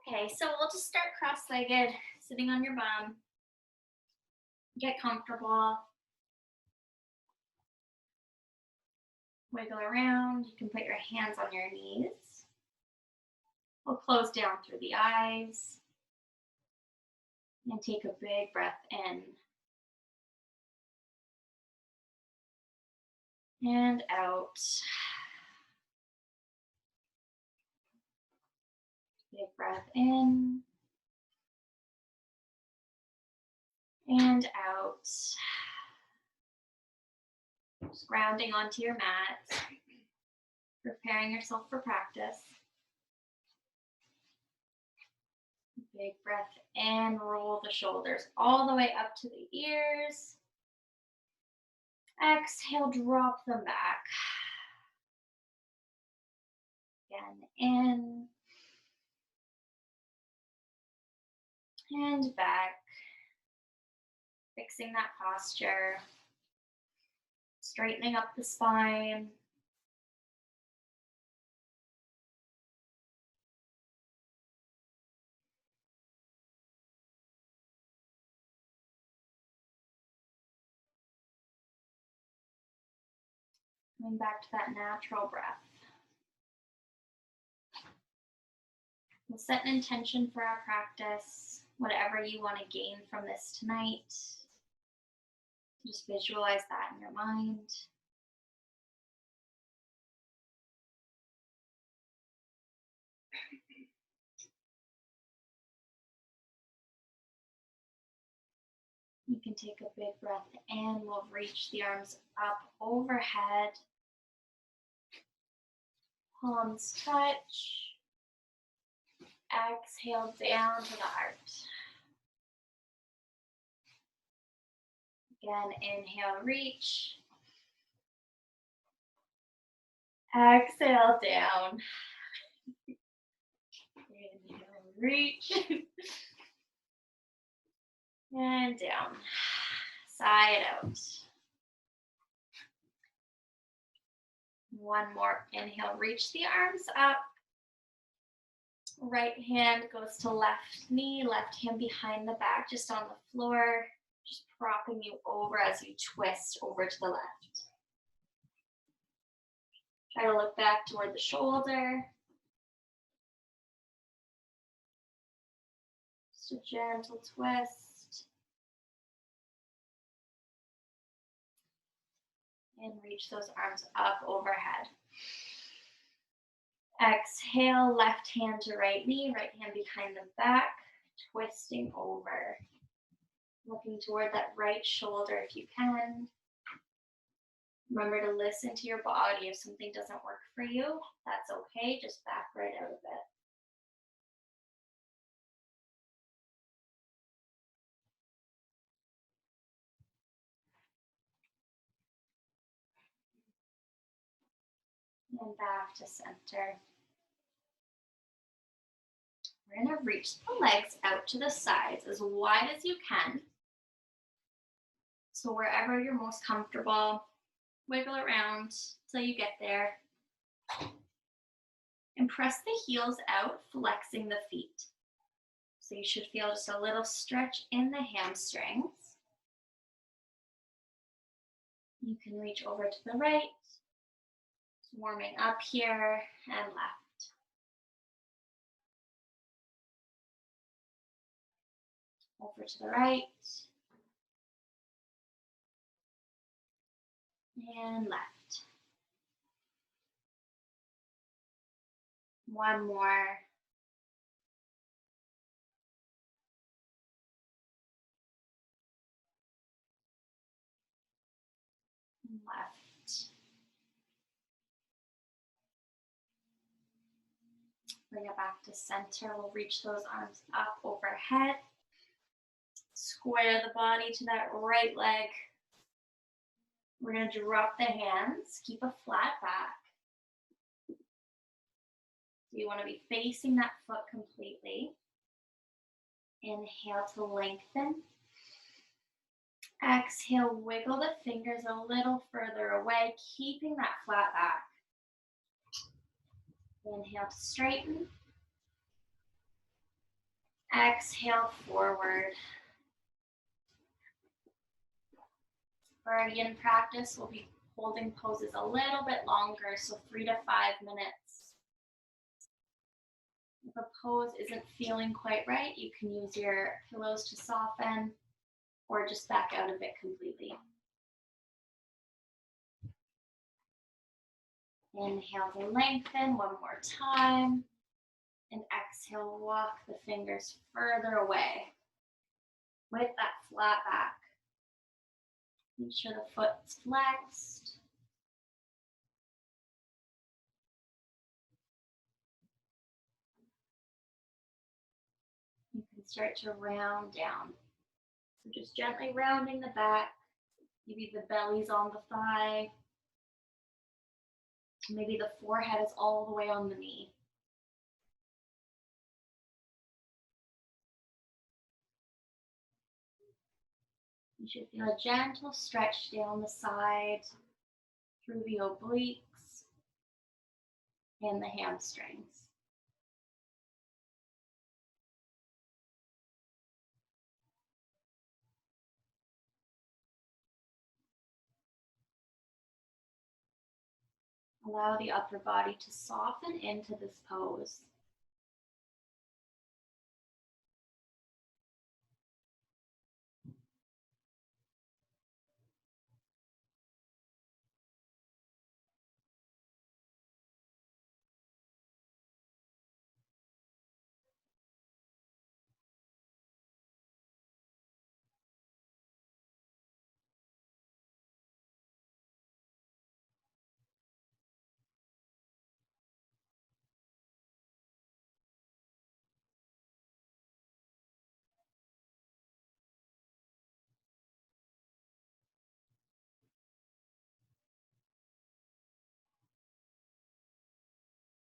Okay, so we'll just start cross-legged, sitting on your bum. Get comfortable. Wiggle around. You can put your hands on your knees. We'll close down through the eyes. And take a big breath in. And out. Big breath in. And out. Just grounding onto your mat. Preparing yourself for practice. Big breath in, roll the shoulders all the way up to the ears. Exhale, drop them back. Again, in and back. Fixing that posture. Straightening up the spine. Coming back to that natural breath. We'll set an intention for our practice, whatever you want to gain from this tonight. Just visualize that in your mind. You can take a big breath in. We'll reach the arms up overhead. Palms touch. Exhale down to the heart. Again, inhale, reach. Exhale, down. Inhale, reach. And down. Side out. One more. Inhale, reach the arms up. Right hand goes to left knee, left hand behind the back, just on the floor, just propping you over as you twist over to the left. Try to look back toward the shoulder. Just a gentle twist. And reach those arms up overhead. Exhale, left hand to right knee, right hand behind the back, twisting over. Looking toward that right shoulder if you can. Remember to listen to your body. If something doesn't work for you, that's okay. Just back right out of it. And back to center. We're going to reach the legs out to the sides as wide as you can. So wherever you're most comfortable, wiggle around till you get there. And press the heels out, flexing the feet. So you should feel just a little stretch in the hamstrings. You can reach over to the right, warming up here and left. Over to the right and left. One more. Left. Bring it back to center. We'll reach those arms up overhead. Square the body to that right leg. We're going to drop the hands. Keep a flat back. So you want to be facing that foot completely. Inhale to lengthen. Exhale, wiggle the fingers a little further away, keeping that flat back. Inhale to straighten. Exhale forward. For our yin practice, we'll be holding poses a little bit longer, so 3 to 5 minutes. If a pose isn't feeling quite right, you can use your pillows to soften or just back out of it completely. Inhale to lengthen one more time. And exhale, walk the fingers further away with that flat back. Make sure the foot's flexed. You can start to round down. So just gently rounding the back. Maybe the belly's on the thigh. Maybe the forehead is all the way on the knee. You should feel a gentle stretch down the side, through the obliques and the hamstrings. Allow the upper body to soften into this pose.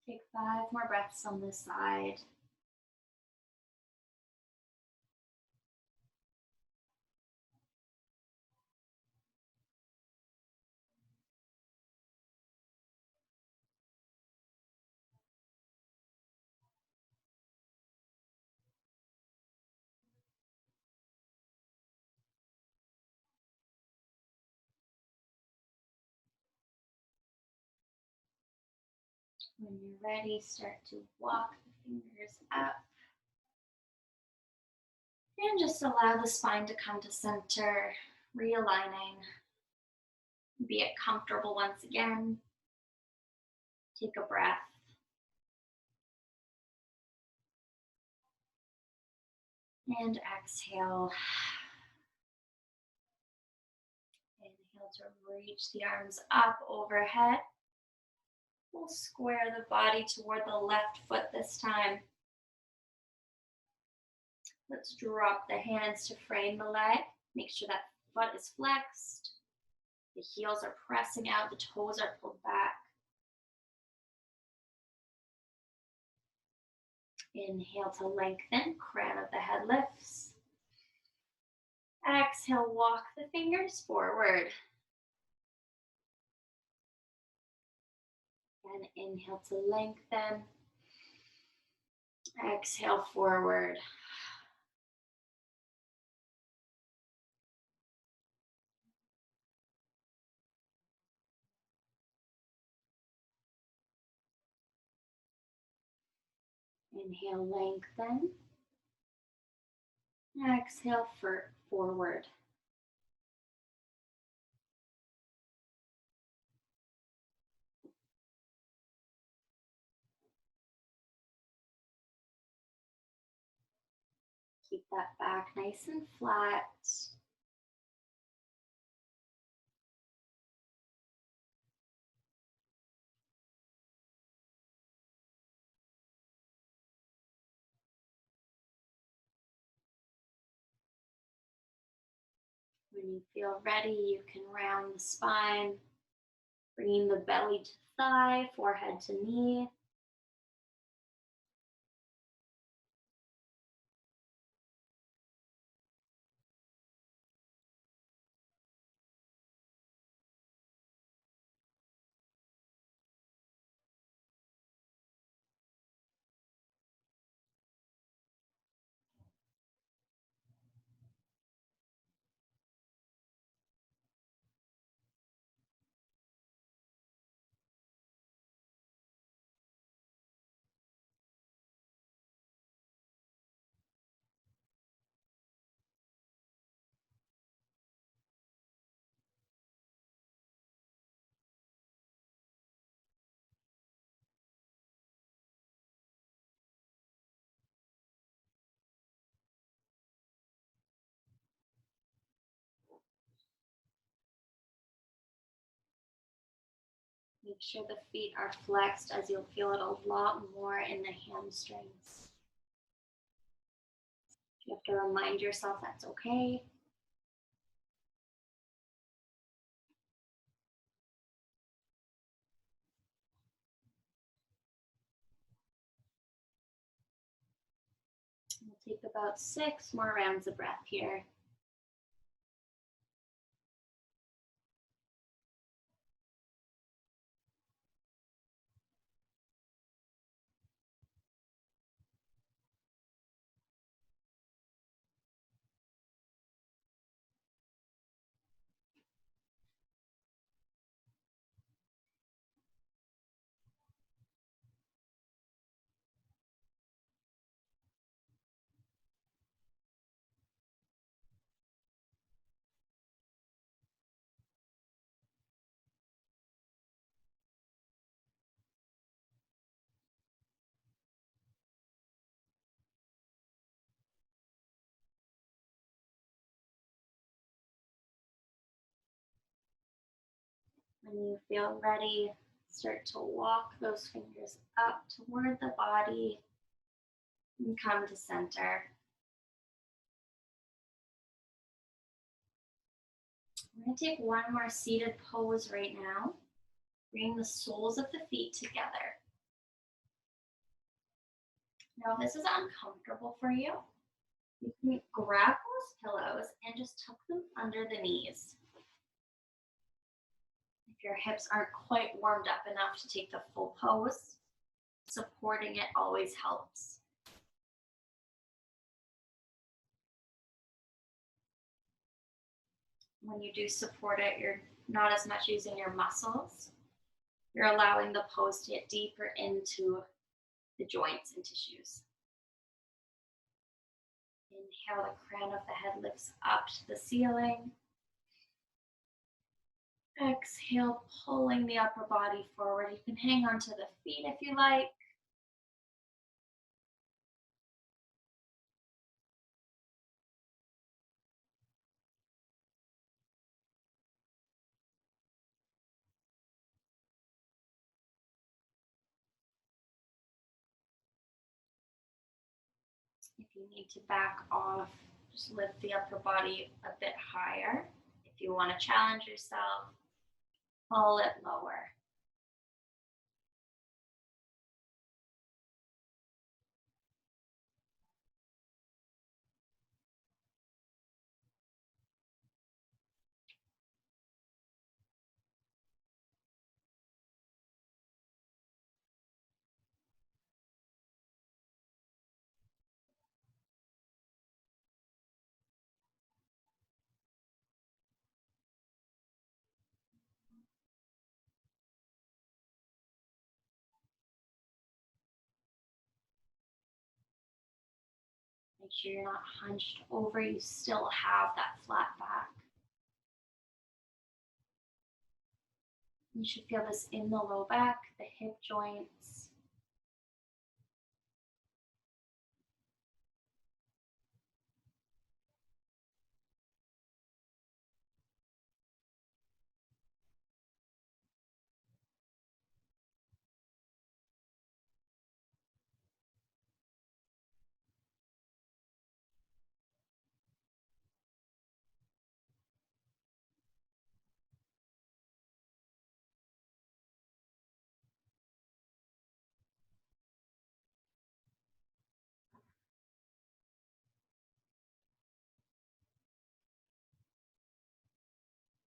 Take 5 more breaths on this side. When you're ready, start to walk the fingers up. And just allow the spine to come to center, realigning. Be it comfortable once again. Take a breath. And exhale. Inhale to reach the arms up overhead. We'll square the body toward the left foot this time. Let's drop the hands to frame the leg. Make sure that foot is flexed. The heels are pressing out, the toes are pulled back. Inhale to lengthen, crown of the head lifts. Exhale, walk the fingers forward. And inhale to lengthen. Exhale forward. Inhale, lengthen. Exhale forward. Keep that back nice and flat. When you feel ready, you can round the spine, bringing the belly to thigh, forehead to knee. Make sure the feet are flexed, as you'll feel it a lot more in the hamstrings. You have to remind yourself that's okay. We'll take about 6 more rounds of breath here. When you feel ready, start to walk those fingers up toward the body and come to center. We're going to take one more seated pose right now. Bring the soles of the feet together. Now, if this is uncomfortable for you, you can grab those pillows and just tuck them under the knees. If your hips aren't quite warmed up enough to take the full pose, supporting it always helps. When you do support it, you're not as much using your muscles. You're allowing the pose to get deeper into the joints and tissues. Inhale, the crown of the head lifts up to the ceiling. Exhale, pulling the upper body forward. You can hang onto the feet if you like. If you need to back off, just lift the upper body a bit higher. If you want to challenge yourself, pull it lower. Make sure you're not hunched over. You still have that flat back. You should feel this in the low back, the hip joints.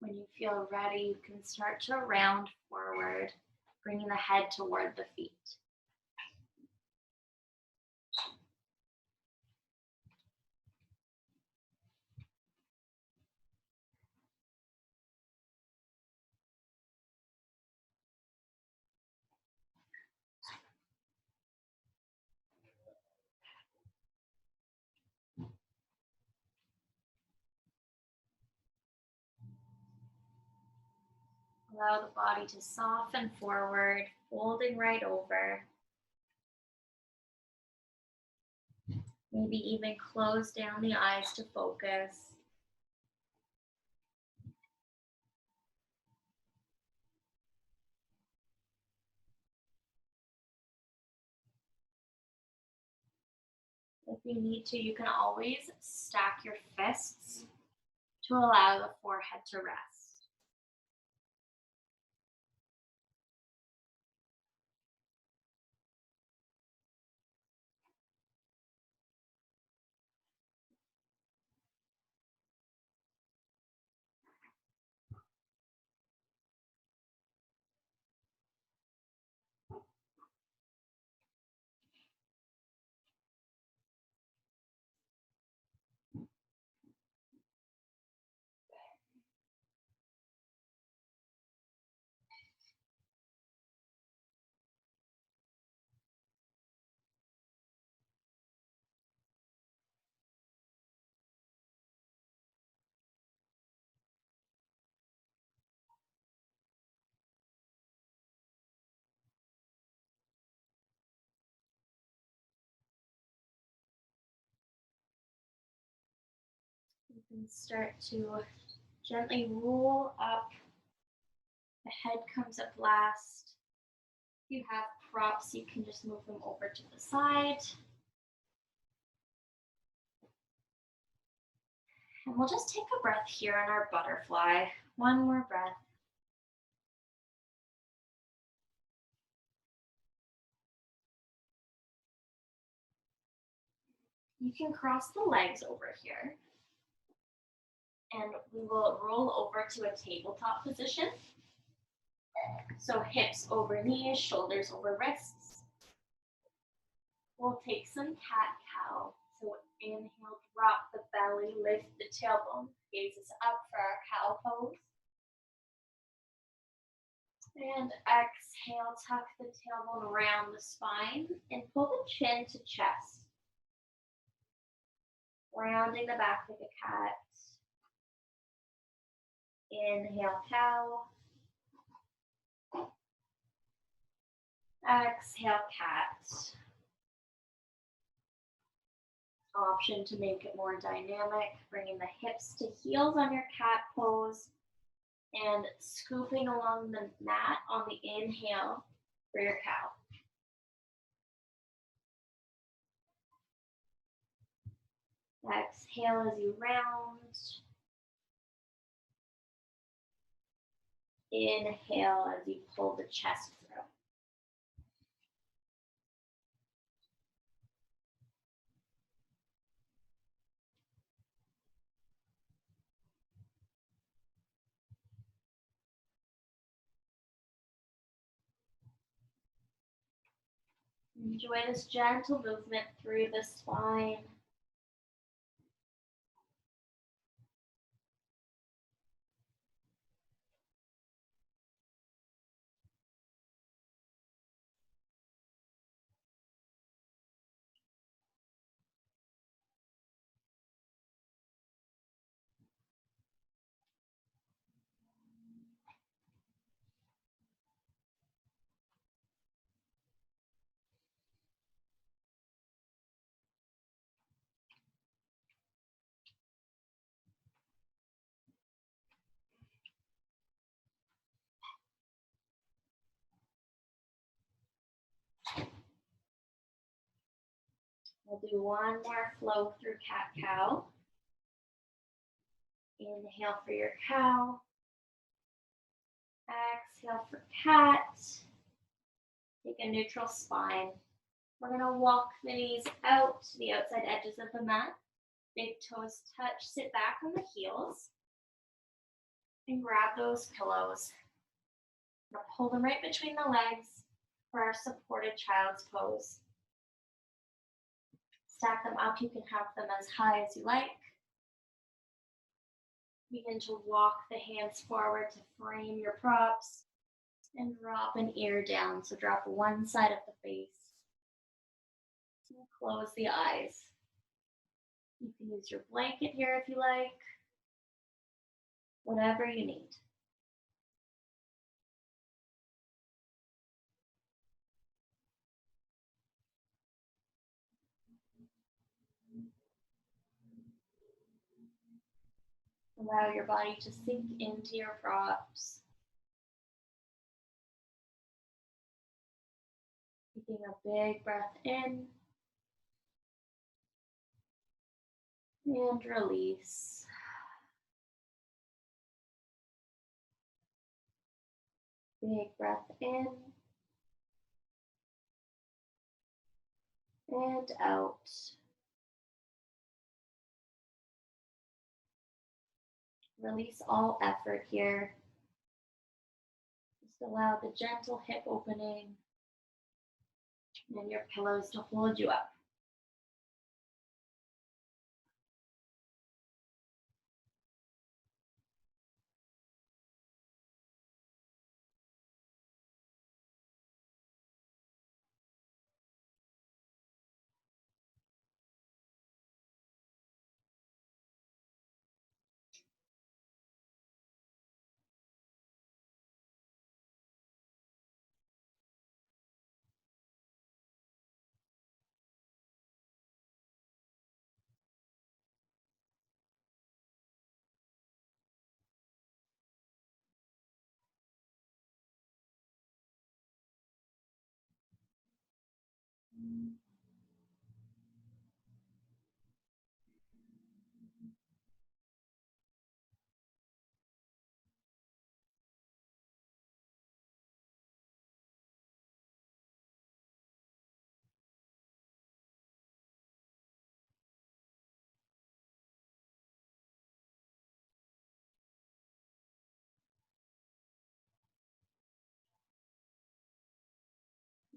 When you feel ready, you can start to round forward, bringing the head toward the feet. Allow the body to soften forward, folding right over. Maybe even close down the eyes to focus. If you need to, you can always stack your fists to allow the forehead to rest. You can start to gently roll up. The head comes up last. If you have props, you can just move them over to the side. And we'll just take a breath here on our butterfly. One more breath. You can cross the legs over here. And we will roll over to a tabletop position. So hips over knees, shoulders over wrists. We'll take some cat-cow. So inhale, drop the belly, lift the tailbone, gazes up for our cow pose. And exhale, tuck the tailbone around the spine and pull the chin to chest. Rounding the back like a cat. Inhale, cow. Exhale, cat. Option to make it more dynamic, bringing the hips to heels on your cat pose and scooping along the mat on the inhale for your cow. Exhale as you round. Inhale as you pull the chest through. Enjoy this gentle movement through the spine. We'll do one more flow through cat-cow. Inhale for your cow. Exhale for cat. Take a neutral spine. We're going to walk the knees out to the outside edges of the mat. Big toes touch. Sit back on the heels. And grab those pillows. We're going to pull them right between the legs for our supported child's pose. Stack them up. You can have them as high as you like. Begin to walk the hands forward to frame your props and drop an ear down. So drop one side of the face. And close the eyes. You can use your blanket here if you like. Whatever you need. Allow your body to sink into your props. Taking a big breath in And release. Big breath in and out. Release all effort here. Just allow the gentle hip opening and your pillows to hold you up.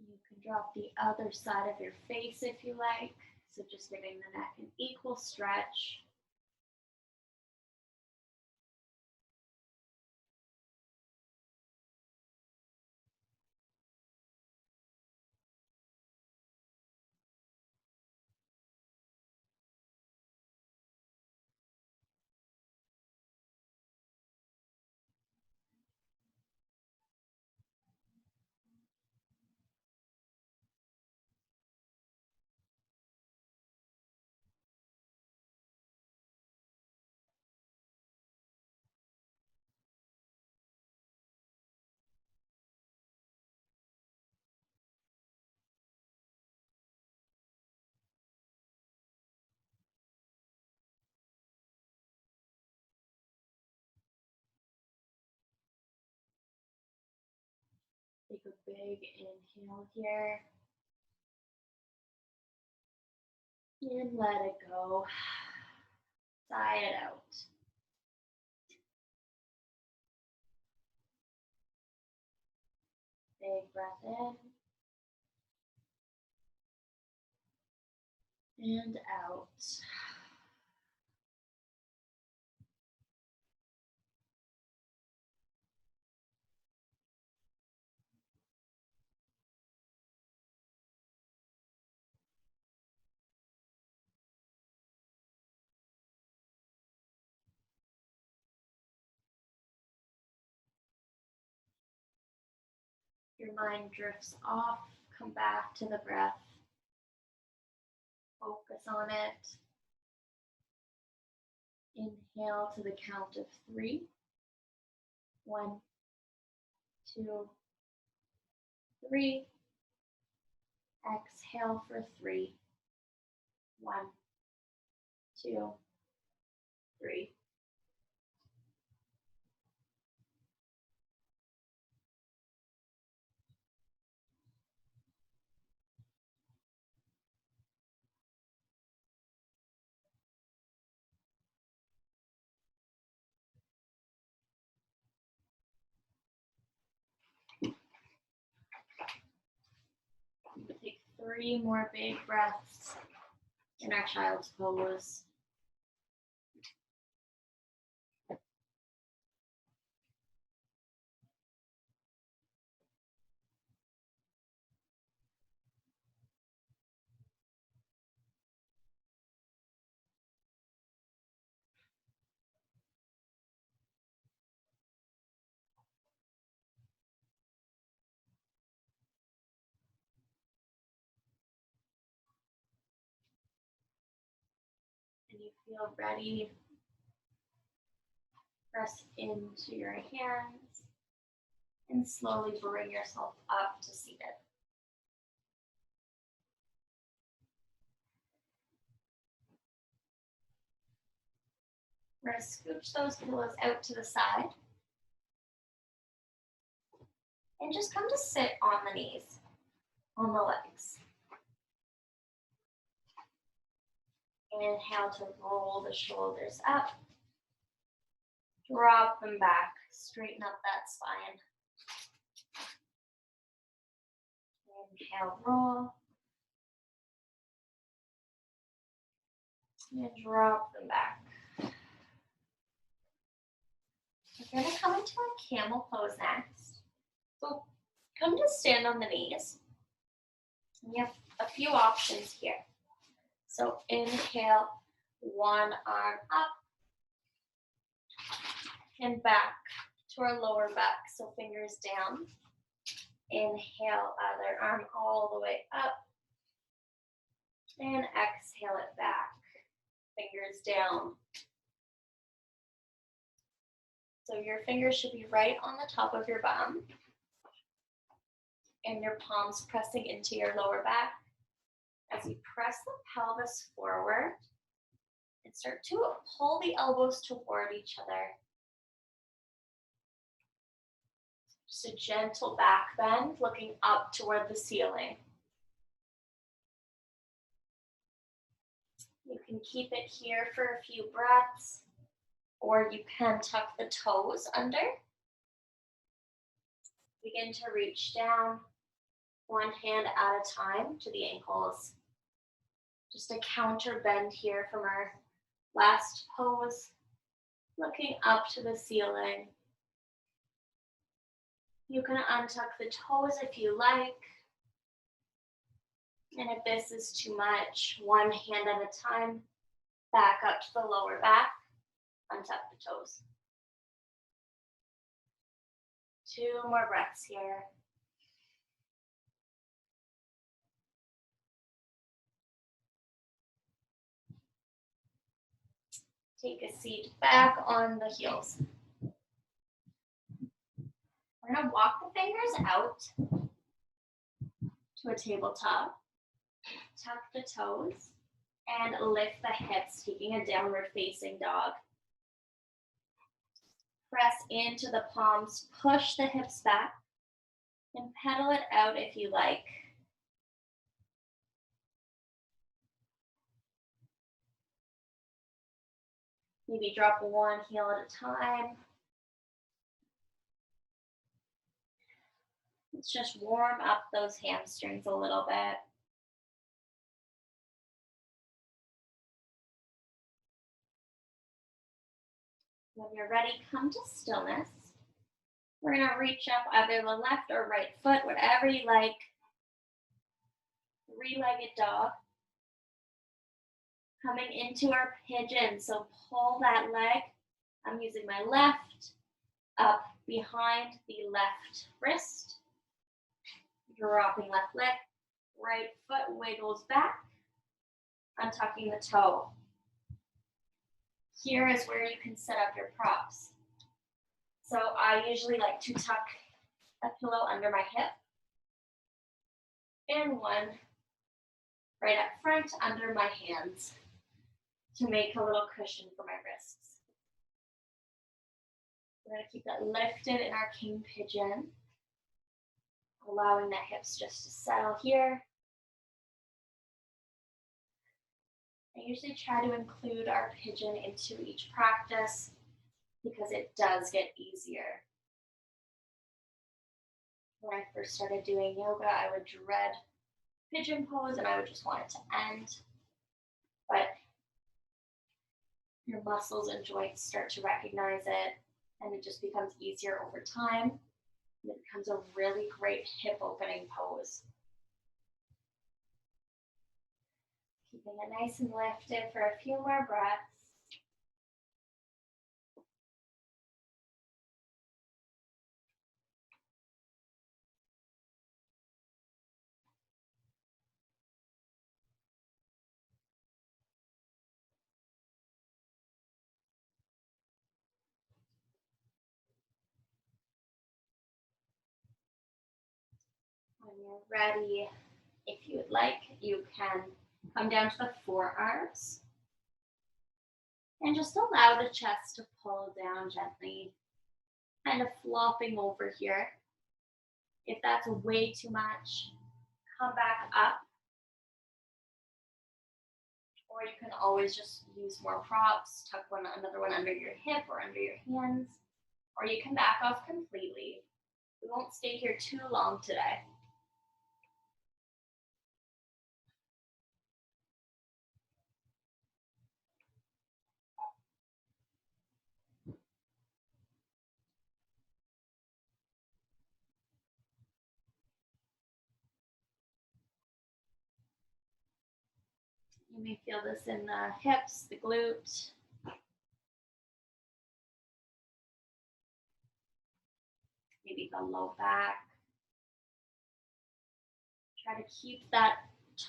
You can drop the other side of your face if you like. So just giving the neck an equal stretch. Take a big inhale here. And let it go. Sigh it out. Big breath in and out. Your mind drifts off, come back to the breath. Focus on it. Inhale to the count of 3. 1, 2, 3. Exhale for 3. 1, 2, 3. Take 3 more big breaths in our child's pose. And you feel ready, press into your hands and slowly bring yourself up to seated. We're going to scooch those pillows out to the side. And just come to sit on the knees, on the legs. Inhale to roll the shoulders up. Drop them back. Straighten up that spine. Inhale, roll. And drop them back. We're going to come into a camel pose next. So come to stand on the knees. And you have a few options here. So inhale, one arm up and back to our lower back. So fingers down. Inhale, other arm all the way up. And exhale it back. Fingers down. So your fingers should be right on the top of your bum. And your palms pressing into your lower back. As you press the pelvis forward and start to pull the elbows toward each other. Just a gentle back bend, looking up toward the ceiling. You can keep it here for a few breaths, or you can tuck the toes under. Begin to reach down, one hand at a time to the ankles. Just a counter bend here from our last pose, looking up to the ceiling. You can untuck the toes if you like. And if this is too much, one hand at a time, back up to the lower back, untuck the toes. 2 more breaths here. Take a seat back on the heels. We're going to walk the fingers out to a tabletop. Tuck the toes and lift the hips, taking a downward facing dog. Press into the palms, push the hips back, and pedal it out if you like. Maybe drop one heel at a time. Let's just warm up those hamstrings a little bit. When you're ready, come to stillness. We're going to reach up either the left or right foot, whatever you like. 3-legged dog. Coming into our pigeon, so pull that leg. I'm using my left up behind the left wrist. Dropping left leg. Right foot wiggles back. Untucking the toe. Here is where you can set up your props. So I usually like to tuck a pillow under my hip and one right up front under my hands to make a little cushion for my wrists. We're going to keep that lifted in our king pigeon, allowing the hips just to settle here. I usually try to include our pigeon into each practice because it does get easier. When I first started doing yoga, I would dread pigeon pose and I would just want it to end. But your muscles and joints start to recognize it and it just becomes easier over time. And it becomes a really great hip opening pose. Keeping it nice and lifted for a few more breaths. When you're ready, if you would like, you can come down to the forearms. And just allow the chest to pull down gently, kind of flopping over here. If that's way too much, come back up. Or you can always just use more props, tuck another one under your hip or under your hands, or you can back off completely. We won't stay here too long today. You may feel this in the hips, the glute. Maybe the low back. Try to keep that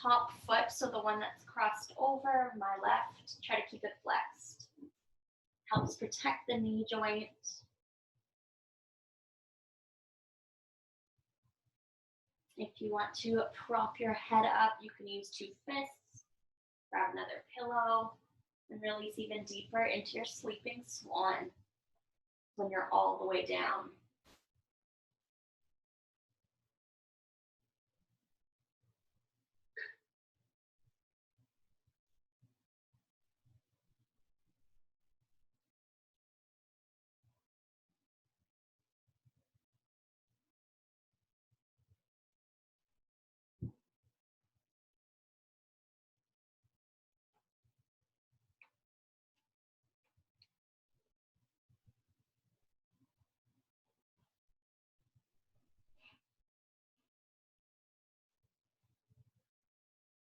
top foot, so the one that's crossed over, my left, try to keep it flexed. Helps protect the knee joint. If you want to prop your head up, you can use 2 fists, grab another pillow, and release even deeper into your sleeping swan when you're all the way down.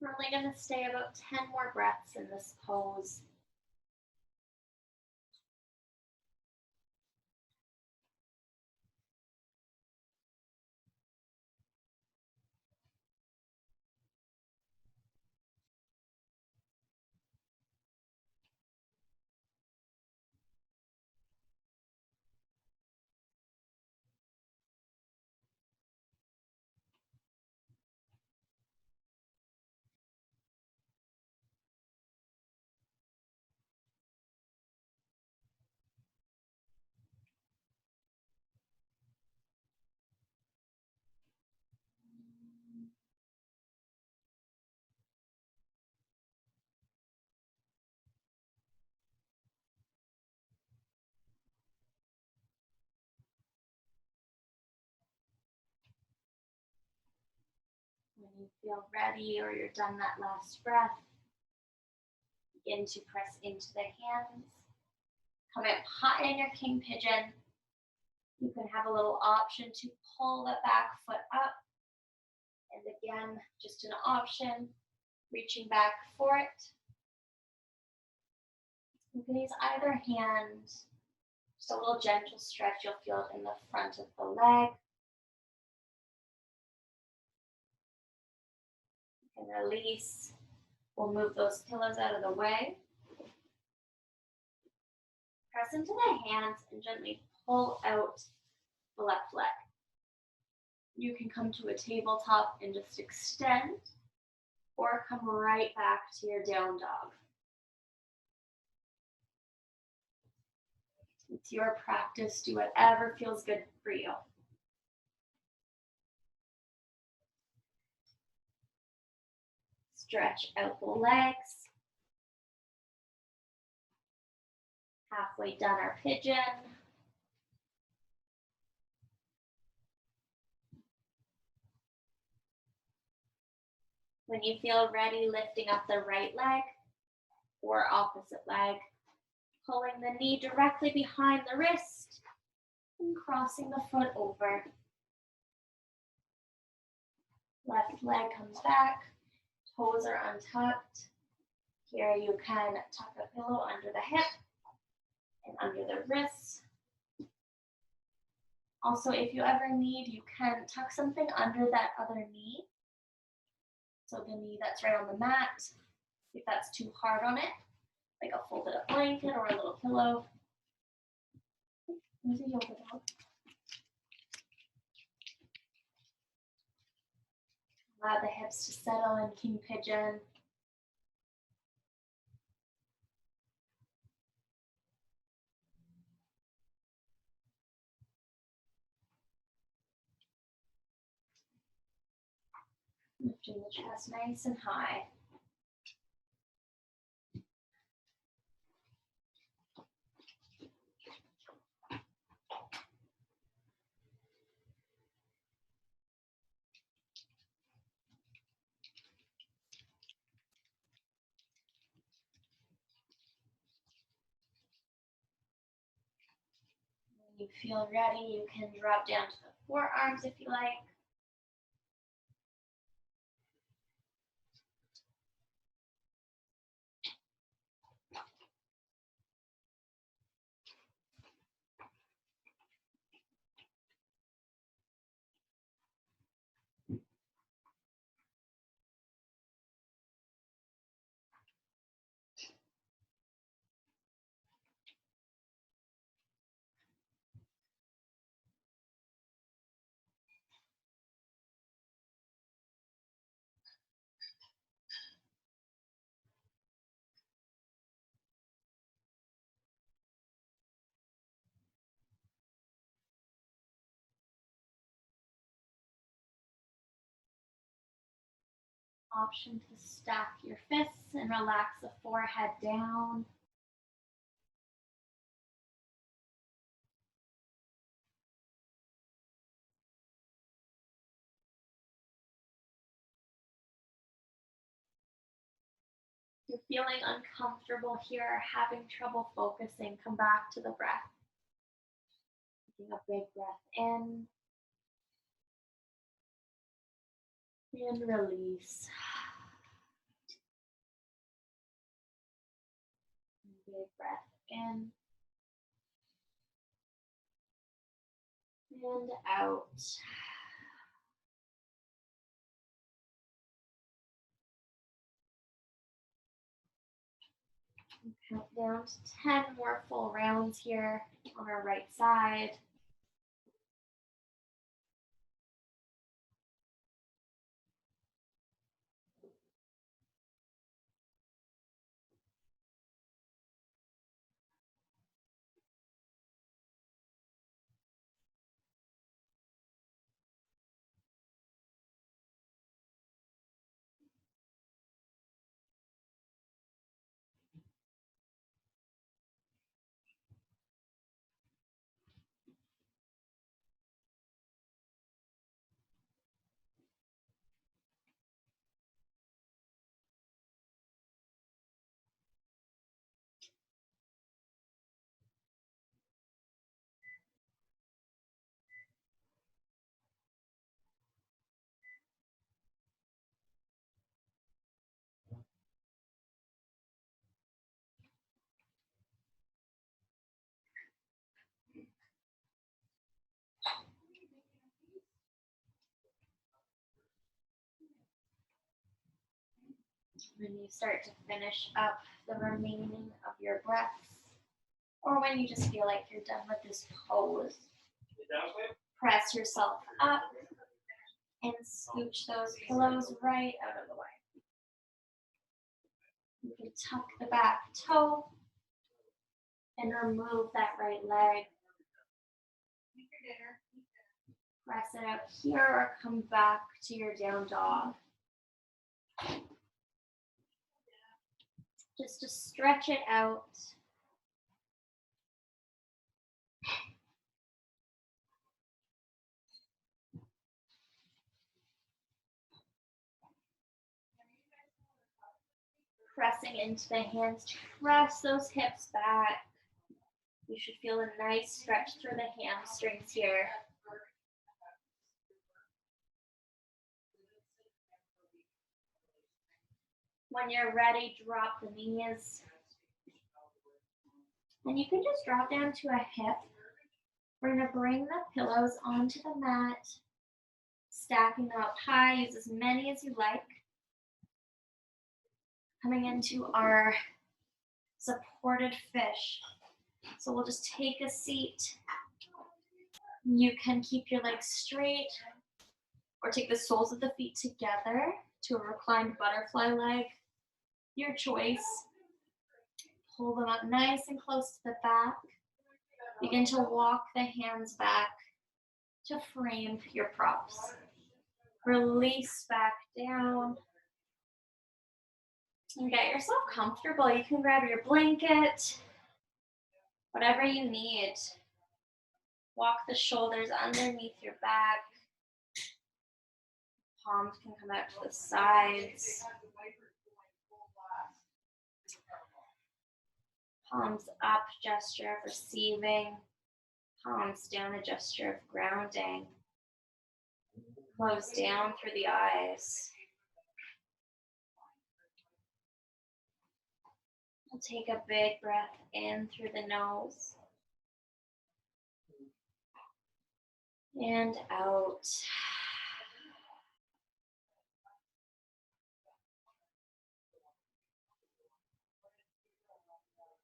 We're only going to stay about 10 more breaths in this pose. When you feel ready or you're done that last breath, begin to press into the hands. Come up high in your king pigeon. You can have a little option to pull the back foot up. And again, just an option, reaching back for it. You can use either hand. Just a little gentle stretch, you'll feel it in the front of the leg. You can release. We'll move those pillows out of the way. Press into the hands and gently pull out the left leg. You can come to a tabletop and just extend, or come right back to your down dog. It's your practice. Do whatever feels good for you. Stretch out the legs. Halfway done our pigeon. When you feel ready, lifting up the right leg or opposite leg, pulling the knee directly behind the wrist and crossing the foot over. Left leg comes back, toes are untucked. Here you can tuck a pillow under the hip and under the wrist. Also, if you ever need, you can tuck something under that other knee. So the knee that's right on the mat, if that's too hard on it, like a folded up blanket or a little pillow. There's a yoga dog. Allow the hips to settle in king pigeon. Lifting the chest nice and high. When you feel ready, you can drop down to the forearms if you like. Option to stack your fists and relax the forehead down. If you're feeling uncomfortable here, having trouble focusing, come back to the breath. Taking a big breath in and release. Big breath in and out. Count down to 10 more full rounds here on our right side. When you start to finish up the remaining of your breaths, or when you just feel like you're done with this pose, press yourself up and scooch those pillows right out of the way. You can tuck the back toe and remove that right leg. Press it out here or come back to your down dog. Just to stretch it out. Pressing into the hands, press those hips back. You should feel a nice stretch through the hamstrings here. When you're ready, drop the knees. And you can just drop down to a hip. We're going to bring the pillows onto the mat, stacking them up high. Use as many as you like. Coming into our supported fish. So we'll just take a seat. You can keep your legs straight or take the soles of the feet together to a reclined butterfly leg. Your choice. Pull them up nice and close to the back. Begin to walk the hands back to frame your props. Release back down. And get yourself comfortable. You can grab your blanket, whatever you need. Walk the shoulders underneath your back. Palms can come out to the sides. Palms up, gesture of receiving. Palms down, a gesture of grounding. Close down through the eyes. We'll take a big breath in through the nose. And out.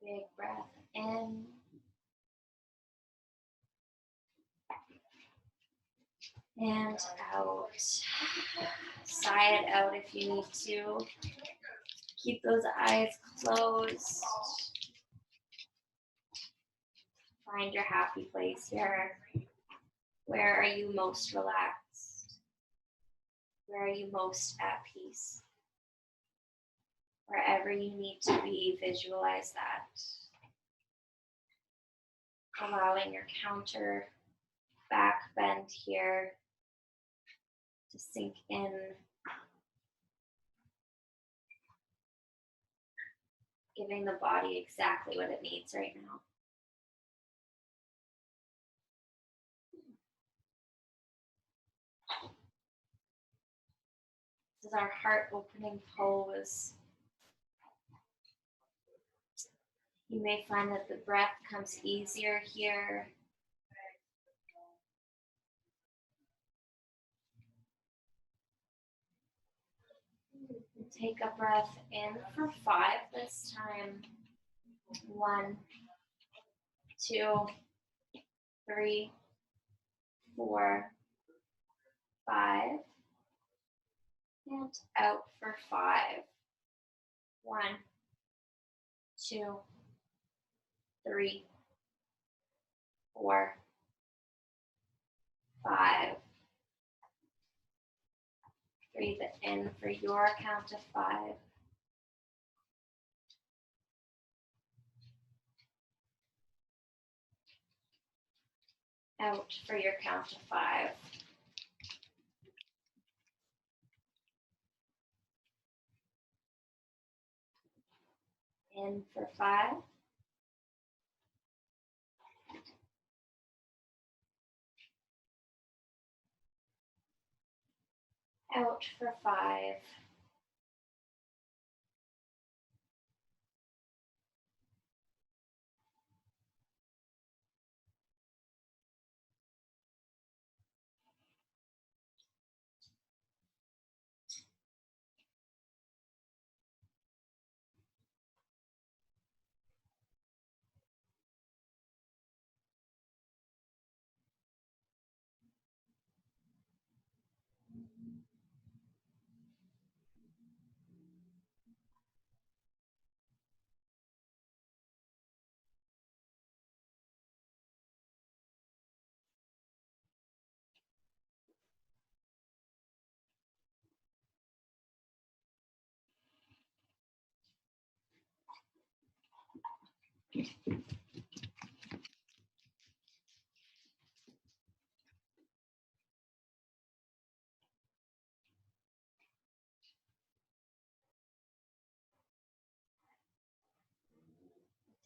Big breath in. And out. Sigh it out if you need to. Keep those eyes closed. Find your happy place here. Where are you most relaxed? Where are you most at peace? Wherever you need to be, visualize that. Allowing your counter back bend here to sink in. Giving the body exactly what it needs right now. This is our heart opening pose. You may find that the breath comes easier here. Take a breath in for 5 this time. 1, 2, 3, 4, 5. And out for 5. 1, 2, 3, 4, 5. Breathe it in for your count of 5. Out for your count of 5. In for 5. Out for 5.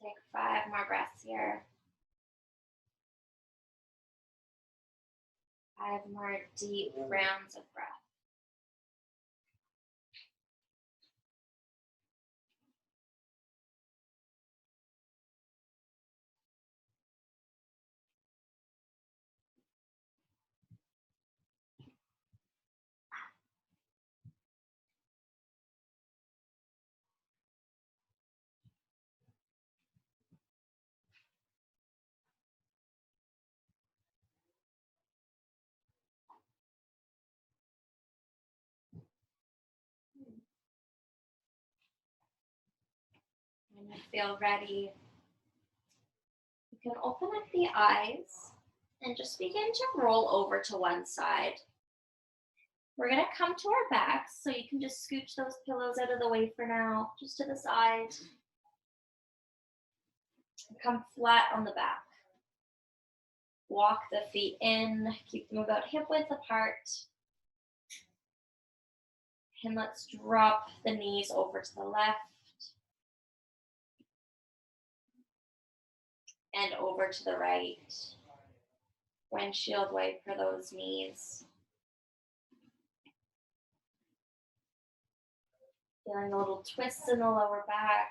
Take 5 more breaths here. 5 more deep rounds of breath. When you feel ready, you can open up the eyes and just begin to roll over to one side. We're gonna come to our backs, so you can just scooch those pillows out of the way for now, just to the side. Come flat on the back. Walk the feet in, keep them about hip width apart. And let's drop the knees over to the left and over to the right. Windshield wiper those knees. Feeling a little twist in the lower back.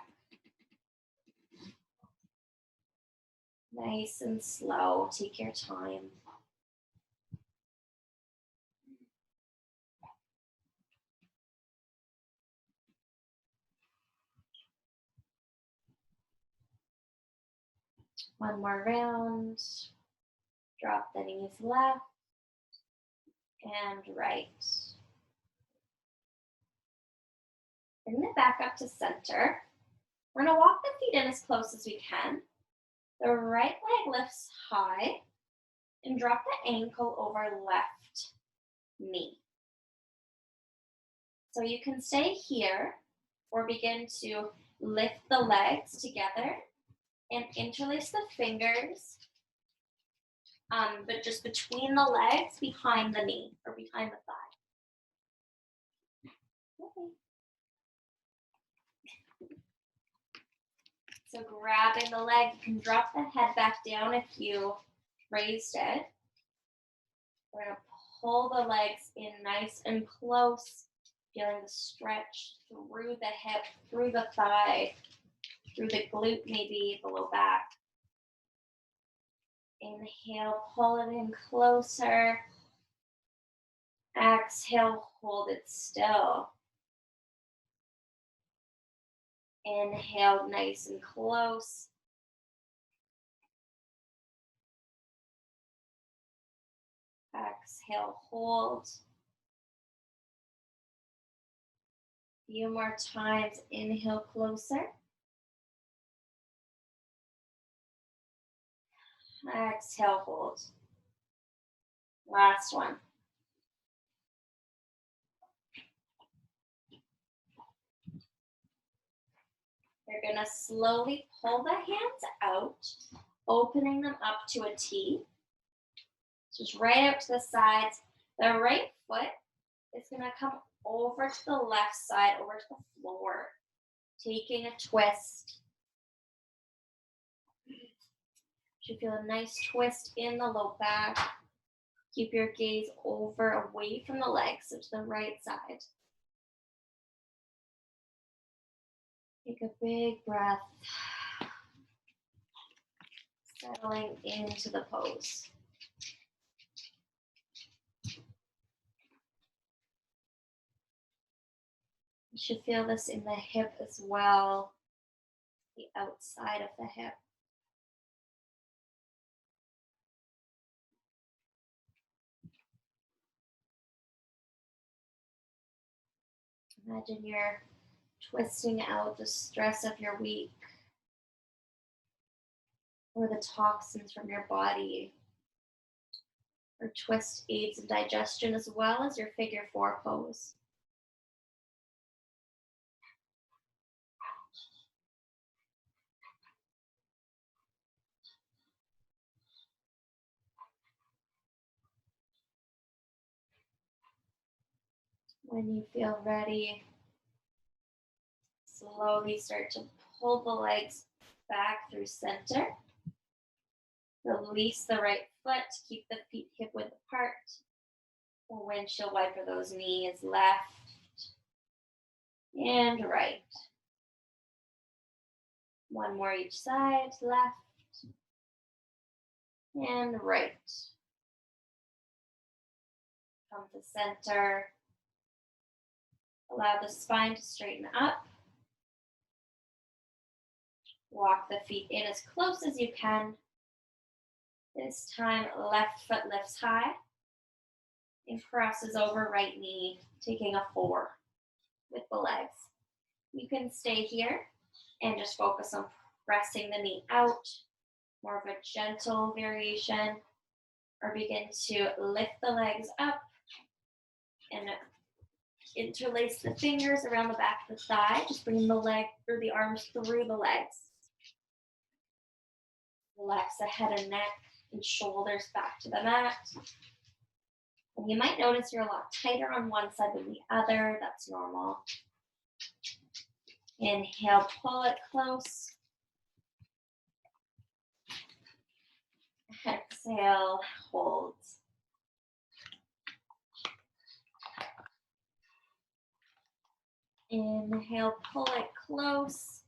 Nice and slow, take your time. One more round. Drop the knees left and right. Bring it back up to center. We're gonna walk the feet in as close as we can. The right leg lifts high and drop the ankle over left knee. So you can stay here or begin to lift the legs together and interlace the fingers, but just between the legs, behind the knee or behind the thigh. Okay. So grabbing the leg, you can drop the head back down if you raised it. We're gonna pull the legs in nice and close, feeling the stretch through the hip, through the thigh, through the glute, maybe the low back. Inhale, pull it in closer. Exhale, hold it still. Inhale, nice and close. Exhale, hold. Few more times. Inhale, closer. Exhale, hold. Last one. You're gonna slowly pull the hands out, opening them up to a T. Just right out to the sides. The right foot is gonna come over to the left side, over to the floor, taking a twist. Should feel a nice twist in the low back. Keep your gaze over, away from the legs, so to the right side. Take a big breath, settling into the pose. You should feel this in the hip as well, the outside of the hip. Imagine you're twisting out the stress of your week or the toxins from your body. Or twist aids in digestion as well as your figure 4 pose. When you feel ready, slowly start to pull the legs back through center. Release the right foot, keep the feet hip width apart. Windshield wiper those knees left and right. One more each side, left and right. Come to center. Allow the spine to straighten up. Walk the feet in as close as you can. This time, left foot lifts high and crosses over right knee, taking a 4 with the legs. You can stay here and just focus on pressing the knee out, more of a gentle variation, or begin to lift the legs up and interlace the fingers around the back of the thigh. Just bringing the leg or the arms through the legs. Relax the head and neck and shoulders back to the mat. And you might notice you're a lot tighter on one side than the other. That's normal. Inhale, pull it close. Exhale, hold. Inhale, pull it close.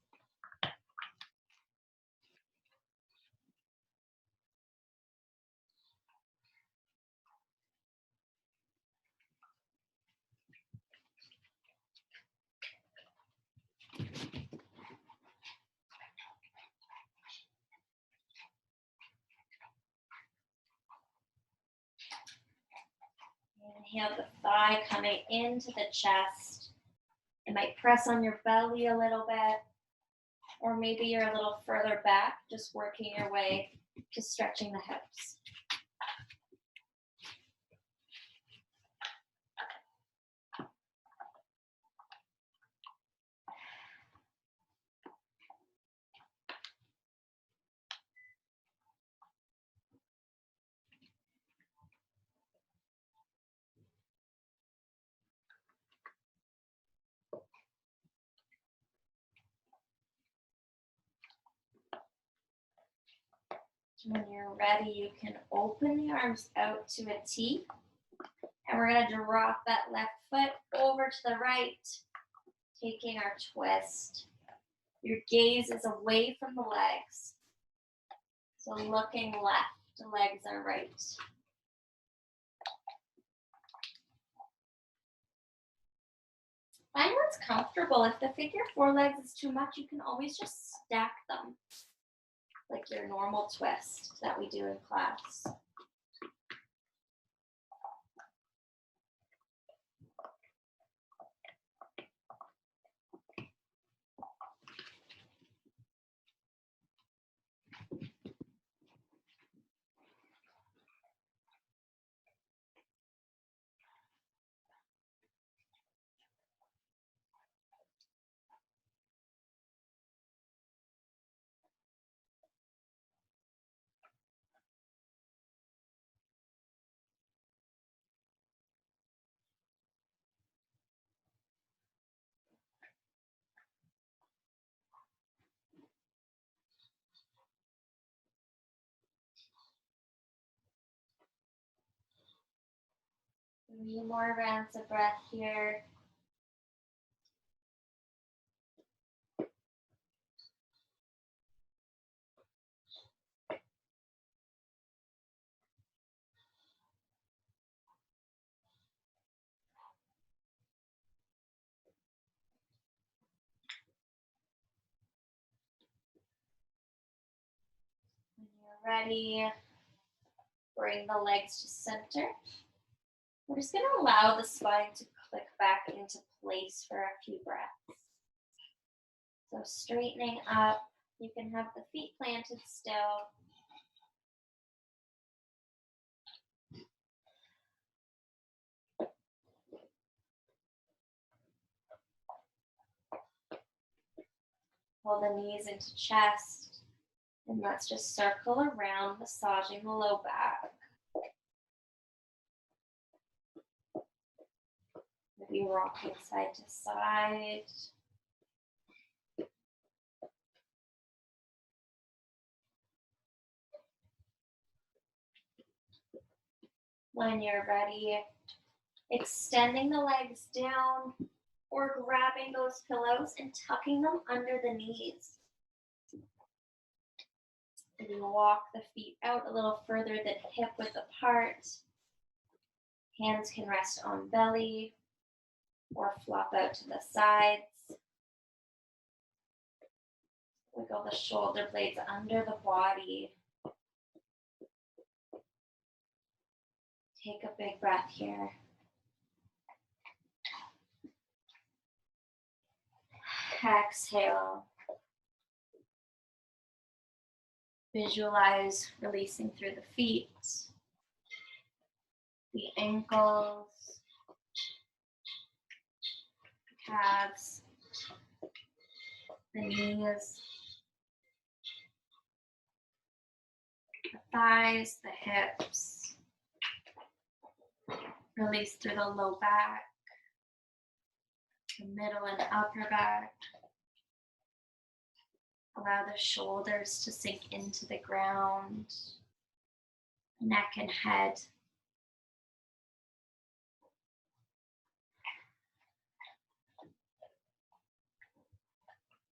Inhale, the thigh coming into the chest. It might press on your belly a little bit, or maybe you're a little further back, just working your way to stretching the hips. When you're ready, you can open the arms out to a T. And we're going to drop that left foot over to the right, taking our twist. Your gaze is away from the legs. So looking left, the legs are right. Find what's comfortable. If the figure four legs is too much, you can always just stack them, like your normal twist that we do in class. Three more rounds of breath here. When you're ready, bring the legs to center. We're just going to allow the spine to click back into place for a few breaths. So straightening up, you can have the feet planted still. Pull the knees into chest, and let's just circle around, massaging the low back. Maybe rocking side to side. When you're ready, extending the legs down or grabbing those pillows and tucking them under the knees. And you walk the feet out a little further than hip width apart. Hands can rest on belly or flop out to the sides. Wiggle the shoulder blades under the body. Take a big breath here. Exhale. Visualize releasing through the feet, the ankles, calves, the knees, the thighs, the hips. Release through the low back, the middle and upper back. Allow the shoulders to sink into the ground, neck and head.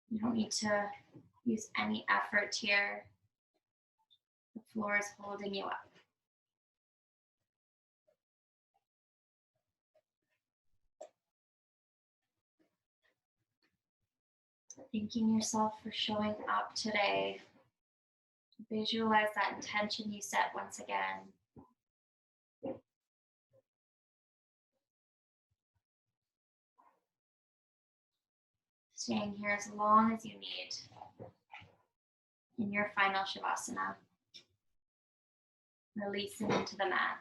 You don't need to use any effort here. The floor is holding you up. Thanking yourself for showing up today. Visualize that intention you set once again. Staying here as long as you need in your final Shavasana. Releasing into the mat.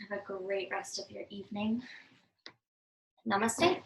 Have a great rest of your evening. Namaste.